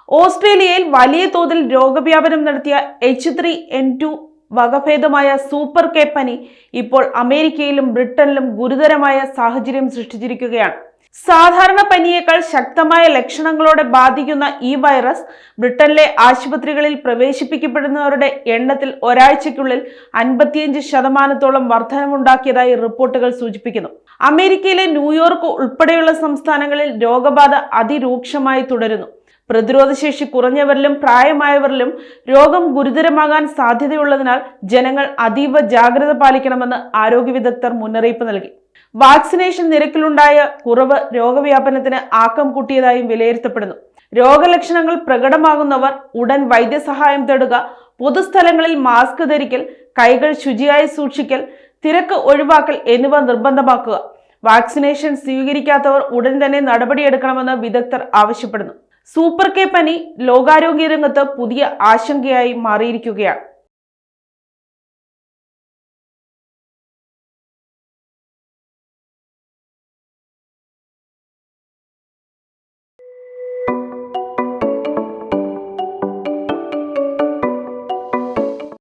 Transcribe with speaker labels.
Speaker 1: ഓസ്ട്രേലിയയിൽ വലിയ തോതിൽ രോഗവ്യാപനം നടത്തിയ H3N2 വകഭേദമായ സൂപ്പർ കെ പനി ഇപ്പോൾ അമേരിക്കയിലും ബ്രിട്ടനിലും ഗുരുതരമായ സാഹചര്യം സൃഷ്ടിച്ചിരിക്കുകയാണ്. സാധാരണ പനിയേക്കാൾ ശക്തമായ ലക്ഷണങ്ങളോടെ ബാധിക്കുന്ന ഈ വൈറസ് ബ്രിട്ടനിലെ ആശുപത്രികളിൽ പ്രവേശിപ്പിക്കപ്പെടുന്നവരുടെ എണ്ണത്തിൽ ഒരാഴ്ചയ്ക്കുള്ളിൽ 55% വർധനവുണ്ടാക്കിയതായി റിപ്പോർട്ടുകൾ സൂചിപ്പിക്കുന്നു. അമേരിക്കയിലെ ന്യൂയോർക്ക് ഉൾപ്പെടെയുള്ള സംസ്ഥാനങ്ങളിൽ രോഗബാധ അതിരൂക്ഷമായി തുടരുന്നു. പ്രതിരോധശേഷി കുറഞ്ഞവരിലും പ്രായമായവരിലും രോഗം ഗുരുതരമാകാൻ സാധ്യതയുള്ളതിനാൽ ജനങ്ങൾ അതീവ ജാഗ്രത പാലിക്കണമെന്ന് ആരോഗ്യ വിദഗ്ധർ മുന്നറിയിപ്പ് നൽകി. വാക്സിനേഷൻ നിരക്കിലുണ്ടായ കുറവ് രോഗവ്യാപനത്തിന് ആക്കം കൂട്ടിയതായും വിലയിരുത്തപ്പെടുന്നു. രോഗലക്ഷണങ്ങൾ പ്രകടമാകുന്നവർ ഉടൻ വൈദ്യസഹായം തേടുക, പൊതുസ്ഥലങ്ങളിൽ മാസ്ക് ധരിക്കൽ, കൈകൾ ശുചിയായി സൂക്ഷിക്കൽ, തിരക്ക് ഒഴിവാക്കൽ എന്നിവ നിർബന്ധമാക്കുക. വാക്സിനേഷൻ സ്വീകരിക്കാത്തവർ ഉടൻ തന്നെ നടപടിയെടുക്കണമെന്ന് വിദഗ്ധർ ആവശ്യപ്പെടുന്നു. സൂപ്പർ കെ പനി ലോകാരോഗ്യ രംഗത്ത് പുതിയ ആശങ്കയായി മാറിയിരിക്കുകയാണ്.